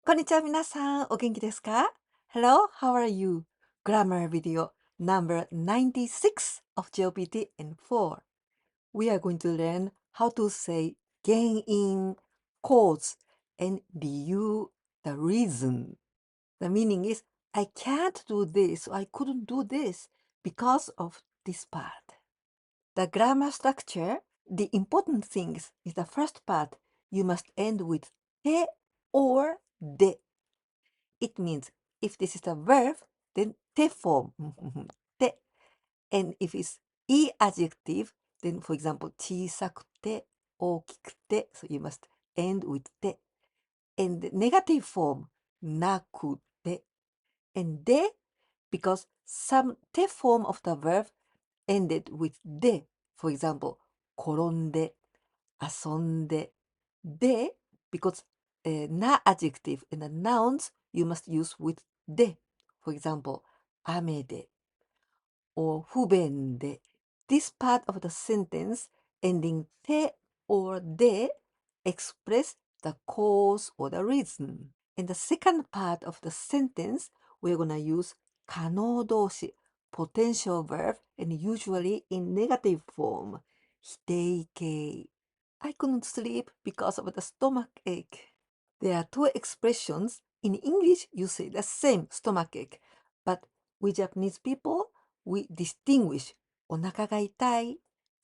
こんにちは、皆さん。お元気ですか？ Hello, how are you? Grammar video number 96 of JLPT N4. We are going to learn how to say 原因, cause, and 理由, the reason. The meaning is, I can't do this, or I couldn't do this because of this part. The grammar structure, the important things is the first part. You must end with te or de. It means if this is a verb, then te form. te. And if it's e adjective, then for example, 小さくて、大きくて, so you must end with te. And the negative form, なくて. And de, because some te form of the verb ended with de. For example, 転んで、遊んで. De, because na adjective and the nouns you must use with de. For example, 雨で or 不便で. This part of the sentence ending te or de express the cause or the reason. In the second part of the sentence, we're going to use 可能動詞 potential verb, and usually in negative form 否定形. I couldn't sleep because of the stomach ache. There are two expressions. In English, you say the same, stomach ache. But we Japanese people, we distinguish お腹が痛い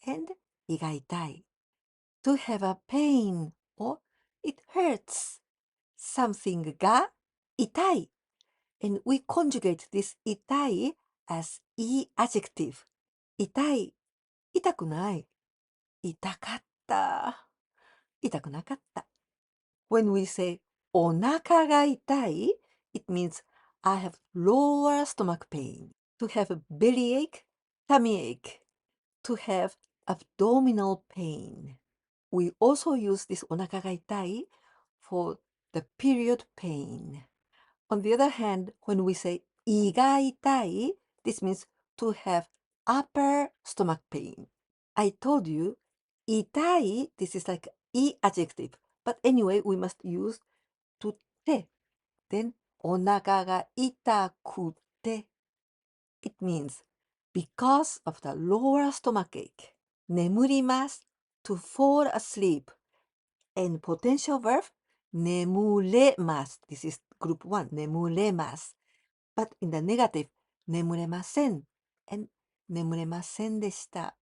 and 胃が痛い. To have a pain or it hurts. Something が痛い. And we conjugate this 痛い as e adjective. 痛い、痛くない、痛かった、痛くなかった. When we say お腹が痛い, it means I have lower stomach pain. To have bellyache, tummy ache. To have abdominal pain. We also use this お腹が痛い for the period pain. On the other hand, when we say 胃が痛い, this means to have upper stomach pain. I told you, 痛い, this is like e adjective. But anyway, we must use to te. Then, お腹が痛くて. It means because of the lower stomach ache. 眠ります to fall asleep. And potential verb 眠れます. This is group 1. 眠れます. But in the negative 眠れません and 眠れませんでした。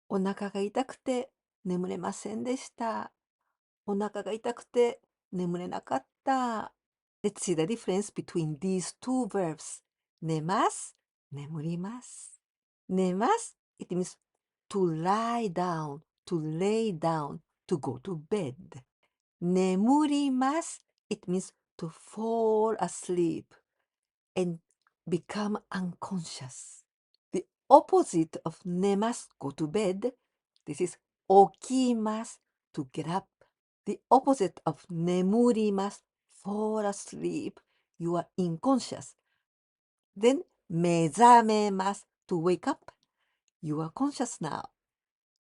お腹が痛くて眠れませんでした。お腹が痛くて眠れなかった。Let's see the difference between these two verbs. 寝ます、眠ります。寝ます it means to lie down, to lay down, to go to bed. 眠ります it means to fall asleep and become unconscious. The opposite of 寝ます go to bed. This is 起きます to get up. The opposite of 眠ります fall asleep. You are unconscious. Then 目覚めます to wake up. You are conscious now.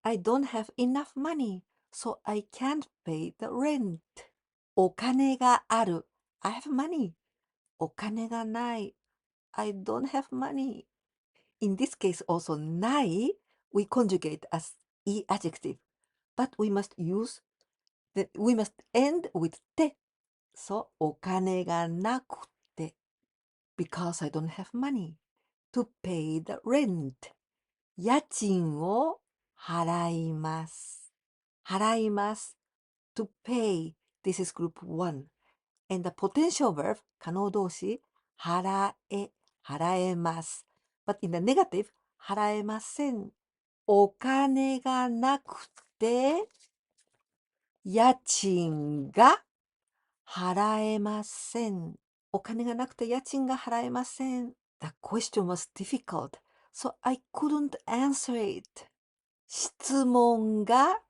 I don't have enough money, so I can't pay the rent. お金がある I have money. お金がない I don't have money. In this case also ない we conjugate as e adjective, but we must end with て so お金がなくて because I don't have money to pay the rent. 家賃を払います。払います to pay. This is group 1. And the potential verb 可能動詞払え、払えます。But in the negative 払えません。お金がなくて家賃が払えません。お金がなくて家賃が払えません。The question was difficult, so I couldn't answer it. 質問が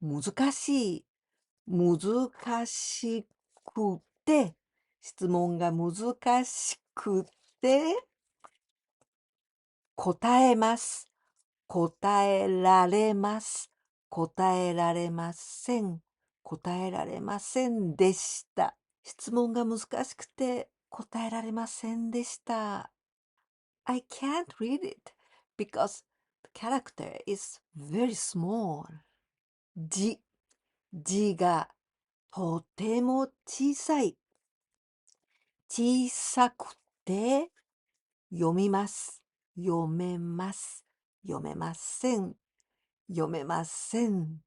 難しい。難しくて、質問が難しくて、答えます。答えられます。答えられません。答えられませんでした。質問が難しくて答えられませんでした。I can't read it because the character is very small. 字がとても小さい。小さくて読みます。読めます。読めません。読めません。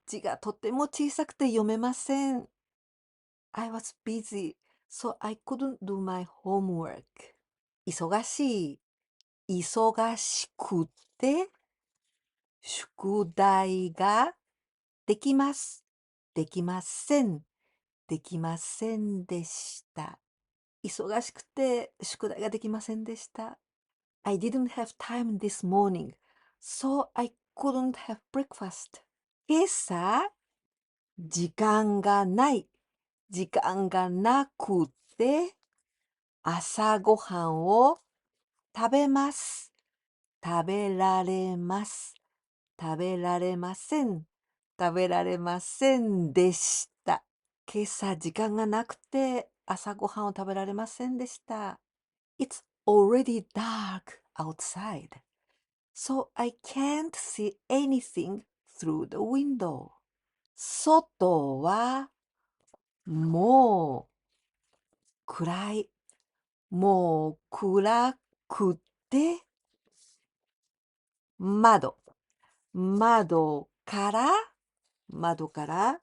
字がとても小さくて読めません。I was busy, so I couldn't do my homework. 忙しい。忙しくて宿題ができます。できません。できませんでした。忙しくて宿題ができませんでした。I didn't have time this morning, so I couldn't have breakfast. 今朝、時間がない。時間がなくて、朝ごはんを食べます。食べられます。食べられません。食べられませんでした。今朝時間がなくて朝ごはんを食べられませんでした。It's already dark outside, so I can't see anything through the window. 外はもう暗い。もう暗くて窓から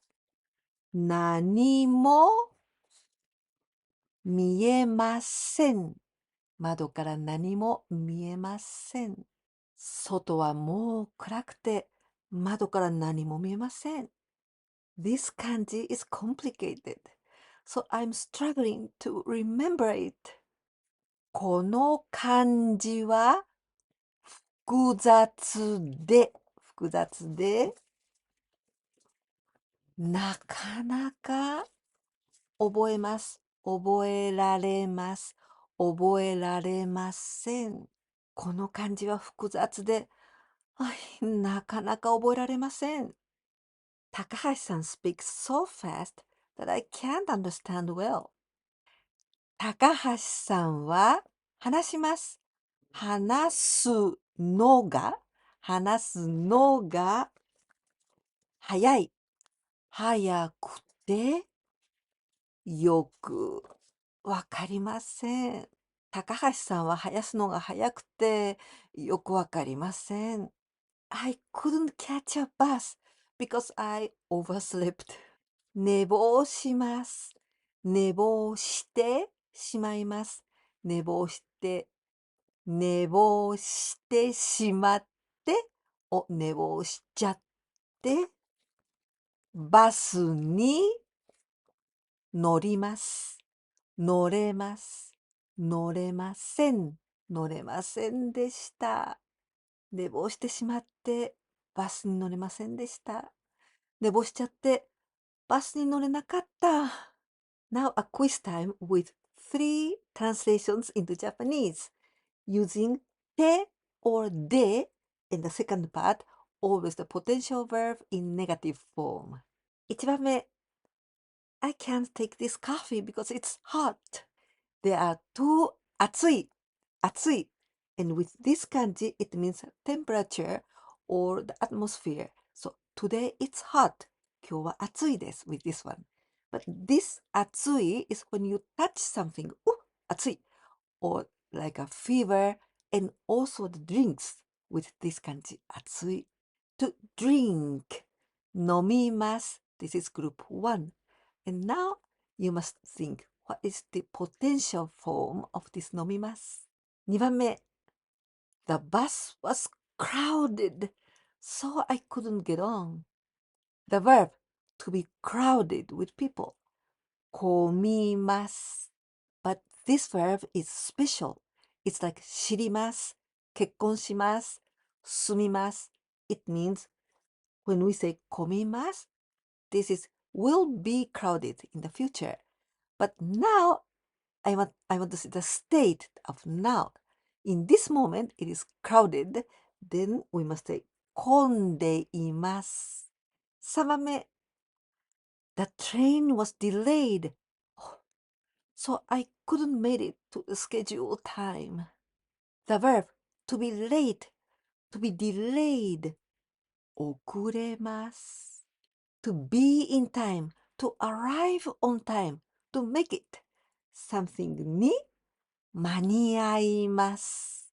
何も見えません。窓から何も見えません。外はもう暗くて窓から何も見えません。This kanji is complicated, so I'm struggling to remember it. この漢字は複雑で、なかなか覚えます。覚えられます。覚えられません。この漢字は複雑で、なかなか覚えられません。高橋さん speaks so fast that I can't understand well. 高橋さんは話します。話すのが早い。早くてよくわかりません。高橋さんは話すのが早くてよくわかりません。I couldn't catch a bus because I overslept. 寝坊します。寝坊してしまいます。寝坊してしまって、寝坊しちゃって、バスに乗ります。乗れます。乗れません。乗れませんでした。寝坊してしまって、バスに乗れませんでした。寝坊しちゃって、バスに乗れなかった。Now a quiz time with 3 translations into Japanese using te or de in the second part, always the potential verb in negative form. 1番目、I can't take this coffee because it's hot. There are two 暑い。And with this kanji, it means temperature or the atmosphere. So today it's hot. 今日は暑いです with this one. But this 暑い is when you touch something. 暑い or like a fever, and also the drinks with this kanji 暑い to drink 飲みます this is group 1 and now you must think what is the potential form of this 飲みます2番目 the bus was crowded so I couldn't get on the verb to be crowded with people 混みます but this verb is special. It's like 知ります、結婚します、住みます。It means when we say 混みます、this is will be crowded in the future. But now I want to say the state of now. In this moment it is crowded. Then we must say 混んでいます。3番目 The train was delayed. so I couldn't make it to the scheduled time. The verb to be late, to be delayed, 遅れます。To be in time, to arrive on time, to make it. Something に間に合います。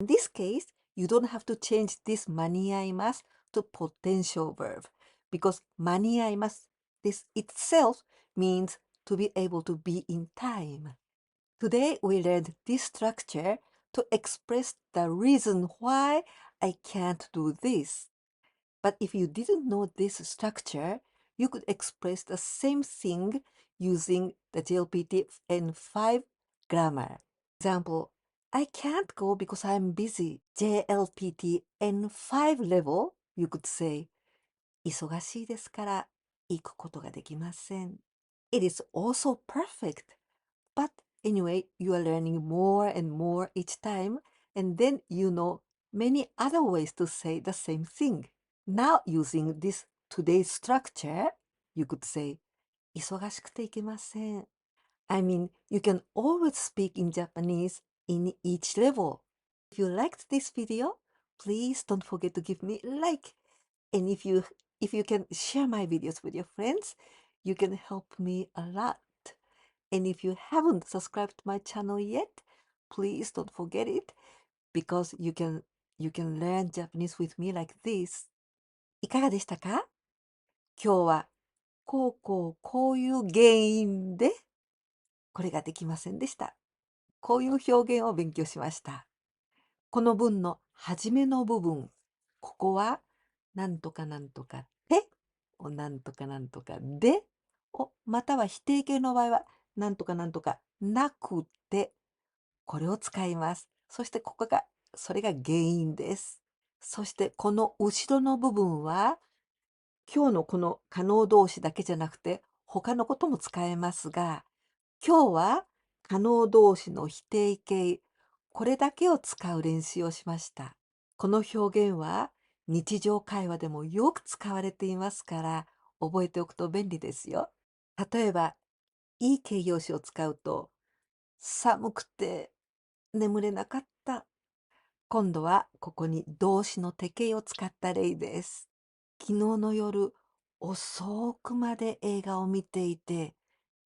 In this case, you don't have to change this 間に合います to potential verb because 間に合います this itself means to be able to be in time. Today we learned this structure to express the reason why I can't do this. But if you didn't know this structure, you could express the same thing using the JLPT N5 grammar. Example, I can't go because I'm busy. JLPT N5 level, you could say, 忙しいですから行くことができません。It is also perfect. But anyway, you are learning more and more each time, and then you know many other ways to say the same thing. Now, using this today's structure, you could say, 忙しくて行けません。I mean, you can always speak in Japanese in each level. If you liked this video, please don't forget to give me a like. And if you can share my videos with your friends, you can help me a lot. And if you haven't subscribed to my channel yet, please don't forget it because you can learn Japanese with me like this. いかがでしたか？今日はこういう原因でこれができませんでした。こういう表現を勉強しました。この文の初めの部分、ここはなんとかなんとかでをなんとかなんとかでをまたは否定形の場合はなんとかなんとかなくてこれを使います。そしてそれが原因です。そしてこの後ろの部分は今日のこの可能動詞だけじゃなくて他のことも使えますが、今日は可能動詞の否定形、これだけを使う練習をしました。この表現は日常会話でもよく使われていますから覚えておくと便利ですよ。例えば、いい形容詞を使うと、寒くて眠れなかった。今度はここに動詞の定型を使った例です。昨日の夜遅くまで映画を見ていて、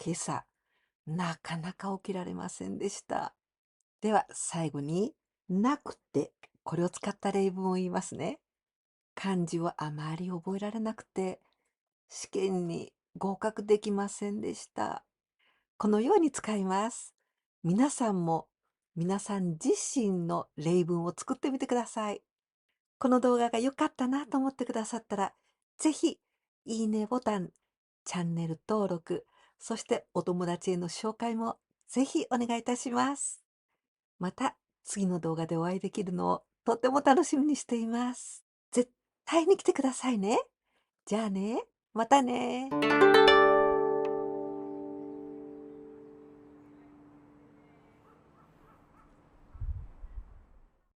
今朝なかなか起きられませんでした。では最後になくてこれを使った例文を言いますね。漢字をあまり覚えられなくて試験に合格できませんでした。このように使います。皆さんも皆さん自身の例文を作ってみてください。この動画が良かったなと思ってくださったら、ぜひいいねボタン、チャンネル登録、そしてお友達への紹介もぜひお願いいたします。また次の動画でお会いできるのをとても楽しみにしています。絶対に来てくださいね。じゃあね、またね。